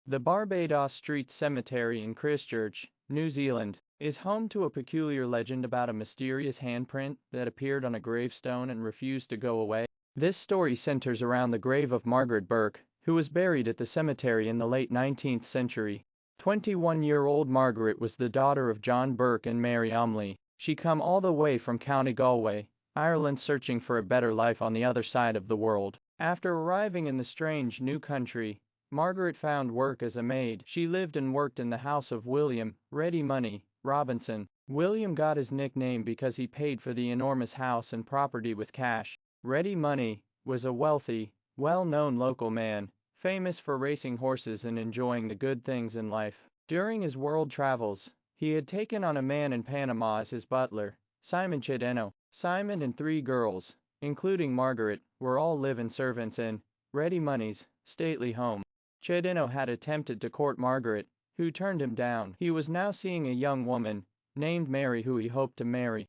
The Barbados Street Cemetery in Christchurch, New Zealand, is home to a peculiar legend about a mysterious handprint that appeared on a gravestone and refused to go away. This story centers around the grave of Margaret Burke, who was buried at the cemetery in the late 19th century. 21-year-old Margaret was the daughter of John Burke and Mary Umley. She come all the way from County Galway, Ireland, searching for a better life on the other side of the world. After arriving in the strange new country, Margaret found work as a maid. She lived and worked in the house of William Ready Money Robinson. William got his nickname because he paid for the enormous house and property with cash. Ready Money was a wealthy, well-known local man, famous for racing horses and enjoying the good things in life. During his world travels, he had taken on a man in Panama as his butler, Simon Chedeno. Simon and 3 girls, including Margaret, were all live-in servants in Ready Money's stately home. Chedeno had attempted to court Margaret, who turned him down. He was now seeing a young woman, named Mary, who he hoped to marry.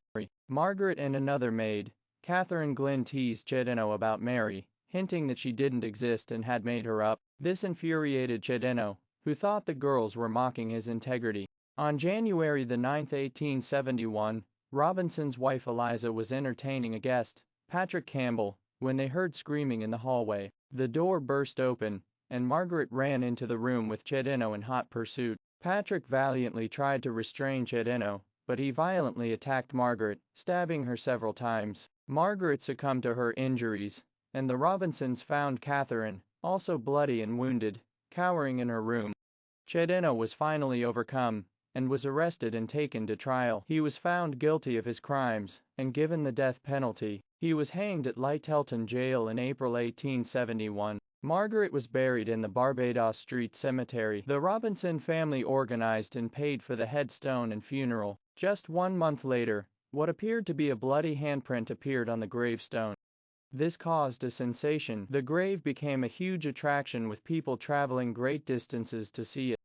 Margaret and another maid, Catherine Glynn, teased Chedeno about Mary, hinting that she didn't exist and had made her up. This infuriated Chedeno, who thought the girls were mocking his integrity. On January the 9th, 1871, Robinson's wife Eliza was entertaining a guest, Patrick Campbell, when they heard screaming in the hallway. The door burst open, and Margaret ran into the room with Chedeno in hot pursuit. Patrick valiantly tried to restrain Chedeno, but he violently attacked Margaret, stabbing her several times. Margaret succumbed to her injuries, and the Robinsons found Catherine, also bloody and wounded, cowering in her room. Chedeno was finally overcome, and was arrested and taken to trial. He was found guilty of his crimes, and given the death penalty. He was hanged at Littleton Jail in April 1871. Margaret was buried in the Barbados Street Cemetery. The Robinson family organized and paid for the headstone and funeral. Just 1 month later, what appeared to be a bloody handprint appeared on the gravestone. This caused a sensation. The grave became a huge attraction, with people traveling great distances to see it.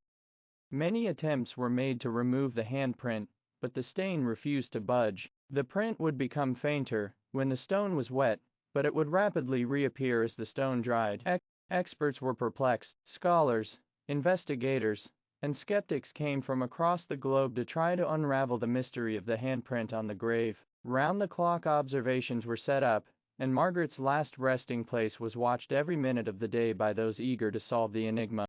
Many attempts were made to remove the handprint, but the stain refused to budge. The print would become fainter when the stone was wet, but it would rapidly reappear as the stone dried. Experts were perplexed. Scholars, investigators, and skeptics came from across the globe to try to unravel the mystery of the handprint on the grave. Round-the-clock observations were set up, and Margaret's last resting place was watched every minute of the day by those eager to solve the enigma.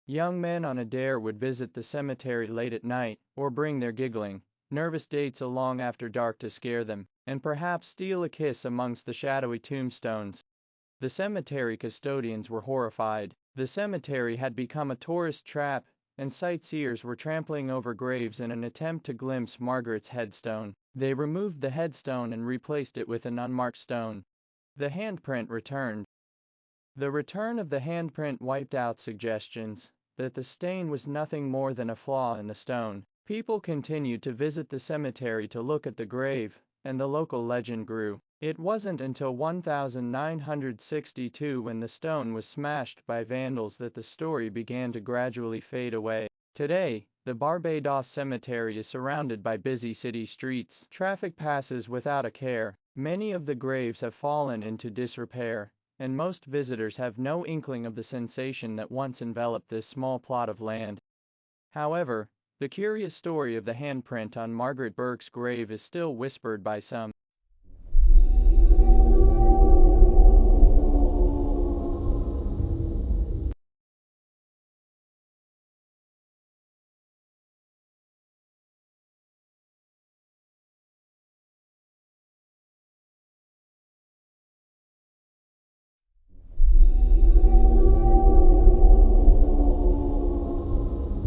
Young men on a dare would visit the cemetery late at night, or bring their giggling, nervous dates along after dark to scare them, and perhaps steal a kiss amongst the shadowy tombstones. The cemetery custodians were horrified. The cemetery had become a tourist trap, and sightseers were trampling over graves in an attempt to glimpse Margaret's headstone. They removed the headstone and replaced it with an unmarked stone. The handprint returned. The return of the handprint wiped out suggestions that the stain was nothing more than a flaw in the stone. People continued to visit the cemetery to look at the grave, and the local legend grew. It wasn't until 1962, when the stone was smashed by vandals, that the story began to gradually fade away. Today, the Barbados Cemetery is surrounded by busy city streets. Traffic passes without a care. Many of the graves have fallen into disrepair, and most visitors have no inkling of the sensation that once enveloped this small plot of land. However, the curious story of the handprint on Margaret Burke's grave is still whispered by some.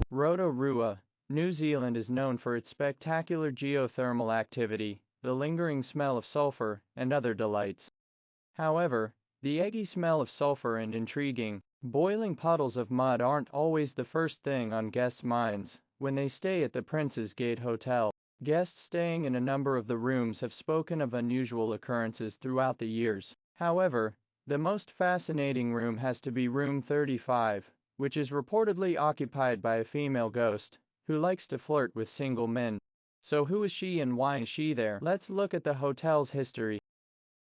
Rotorua, New Zealand is known for its spectacular geothermal activity, the lingering smell of sulfur, and other delights. However, the eggy smell of sulfur and intriguing, boiling puddles of mud aren't always the first thing on guests' minds when they stay at the Prince's Gate Hotel. Guests staying in a number of the rooms have spoken of unusual occurrences throughout the years. However, the most fascinating room has to be room 35, which is reportedly occupied by a female ghost who likes to flirt with single men. So who is she and why is she there? Let's look at the hotel's history.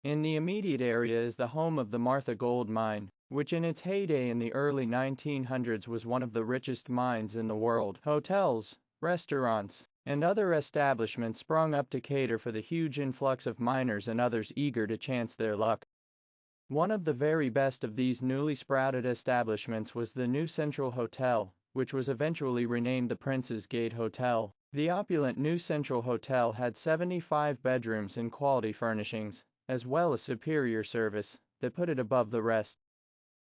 In the immediate area is the home of the Martha Gold Mine, which in its heyday in the early 1900s was one of the richest mines in the world. Hotels, restaurants, and other establishments sprung up to cater for the huge influx of miners and others eager to chance their luck. One of the very best of these newly sprouted establishments was the New Central Hotel, which was eventually renamed the Prince's Gate Hotel. The opulent New Central Hotel had 75 bedrooms and quality furnishings, as well as superior service, that put it above the rest.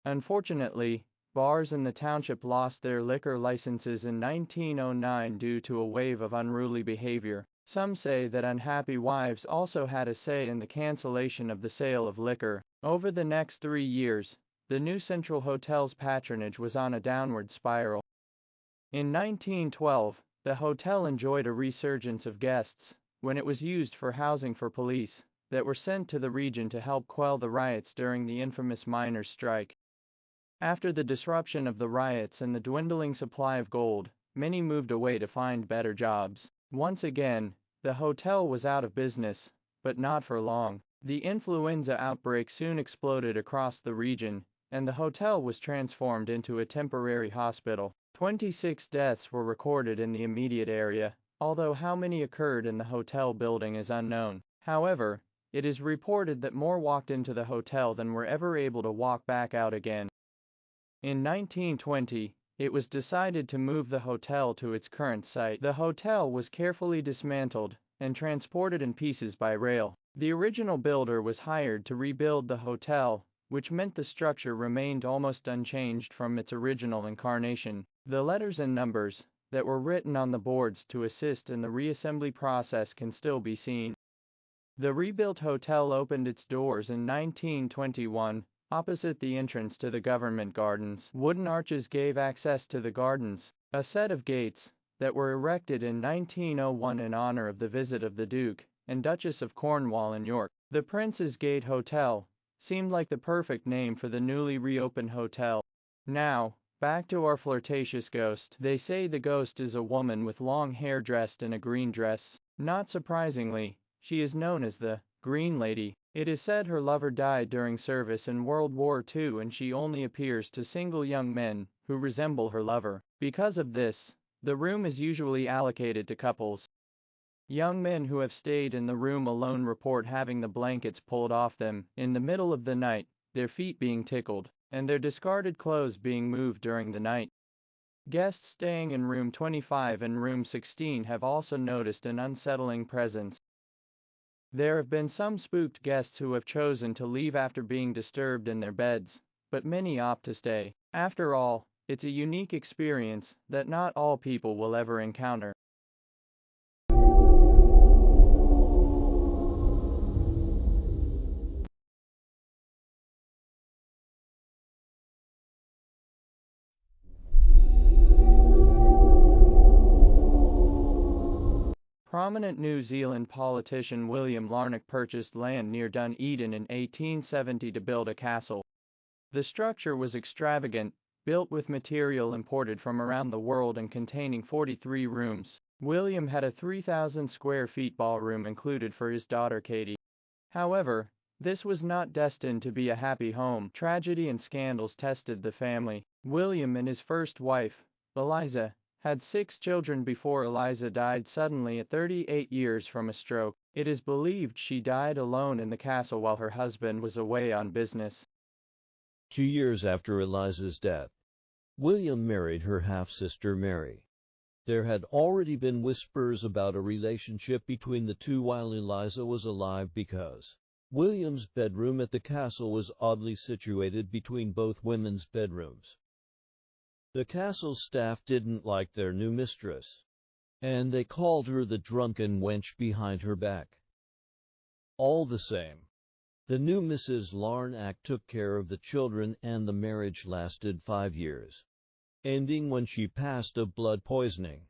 Unfortunately, bars in the township lost their liquor licenses in 1909 due to a wave of unruly behavior. Some say that unhappy wives also had a say in the cancellation of the sale of liquor. Over the next 3 years, the New Central Hotel's patronage was on a downward spiral. In 1912, the hotel enjoyed a resurgence of guests, when it was used for housing for police that were sent to the region to help quell the riots during the infamous miners' strike. After the disruption of the riots and the dwindling supply of gold, many moved away to find better jobs. Once again, the hotel was out of business, but not for long. The influenza outbreak soon exploded across the region, and the hotel was transformed into a temporary hospital. 26 deaths were recorded in the immediate area, although how many occurred in the hotel building is unknown. However, it is reported that more walked into the hotel than were ever able to walk back out again. In 1920, it was decided to move the hotel to its current site. The hotel was carefully dismantled and transported in pieces by rail. The original builder was hired to rebuild the hotel, which meant the structure remained almost unchanged from its original incarnation. The letters and numbers that were written on the boards to assist in the reassembly process can still be seen. The rebuilt hotel opened its doors in 1921. Opposite the entrance to the government gardens, wooden arches gave access to the gardens. A set of gates that were erected in 1901 in honor of the visit of the Duke and Duchess of Cornwall and York. The Prince's Gate Hotel seemed like the perfect name for the newly reopened hotel. Now, back to our flirtatious ghost. They say the ghost is a woman with long hair dressed in a green dress. Not surprisingly, she is known as the Green Lady. It is said her lover died during service in World War II and she only appears to single young men who resemble her lover. Because of this, the room is usually allocated to couples. Young men who have stayed in the room alone report having the blankets pulled off them in the middle of the night, their feet being tickled, and their discarded clothes being moved during the night. Guests staying in room 25 and room 16 have also noticed an unsettling presence. There have been some spooked guests who have chosen to leave after being disturbed in their beds, but many opt to stay. After all, it's a unique experience that not all people will ever encounter. Prominent New Zealand politician William Larnock purchased land near Dunedin in 1870 to build a castle. The structure was extravagant, built with material imported from around the world and containing 43 rooms. William had a 3,000 square feet ballroom included for his daughter Katie. However, this was not destined to be a happy home. Tragedy and scandals tested the family. William and his first wife, Eliza, had 6 children before Eliza died suddenly at 38 years from a stroke. It is believed she died alone in the castle while her husband was away on business. 2 years after Eliza's death, William married her half-sister Mary. There had already been whispers about a relationship between the two while Eliza was alive because William's bedroom at the castle was oddly situated between both women's bedrooms. The castle staff didn't like their new mistress, and they called her the drunken wench behind her back. All the same, the new Mrs. Larnock took care of the children and the marriage lasted 5 years, ending when she passed of blood poisoning.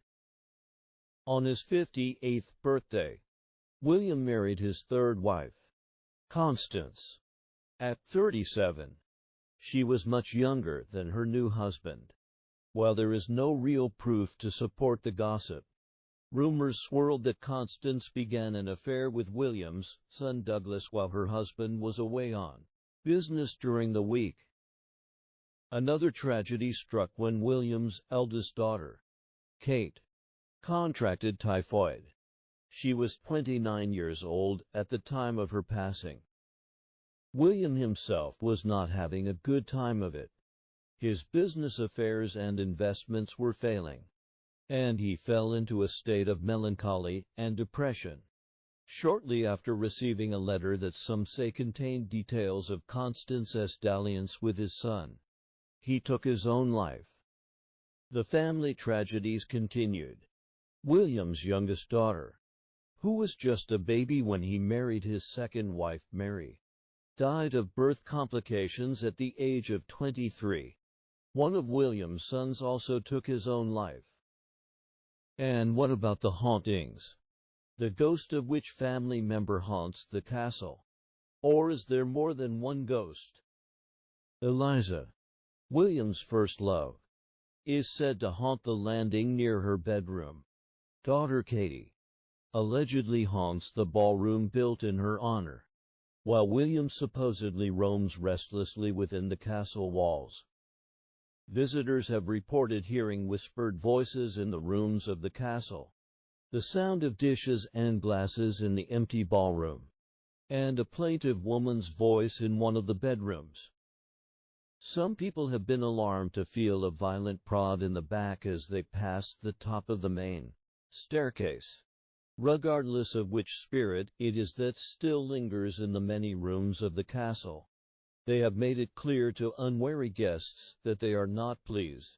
On his 58th birthday, William married his third wife, Constance. At 37, she was much younger than her new husband. While there is no real proof to support the gossip, Rumors swirled that Constance began an affair with William's son Douglas while her husband was away on business during the week. Another tragedy struck when William's eldest daughter, Kate, contracted typhoid. She was 29 years old at the time of her passing. William himself was not having a good time of it. His business affairs and investments were failing, and he fell into a state of melancholy and depression. Shortly after receiving a letter that some say contained details of Constance's dalliance with his son, he took his own life. The family tragedies continued. William's youngest daughter, who was just a baby when he married his second wife Mary, died of birth complications at the age of 23. One of William's sons also took his own life. And what about the hauntings? The ghost of which family member haunts the castle? Or is there more than one ghost? Eliza, William's first love, is said to haunt the landing near her bedroom. Daughter Katie allegedly haunts the ballroom built in her honor, while William supposedly roams restlessly within the castle walls. Visitors have reported hearing whispered voices in the rooms of the castle, the sound of dishes and glasses in the empty ballroom, and a plaintive woman's voice in one of the bedrooms. Some people have been alarmed to feel a violent prod in the back as they pass the top of the main staircase. Regardless of which spirit it is that still lingers in the many rooms of the castle, they have made it clear to unwary guests that they are not pleased.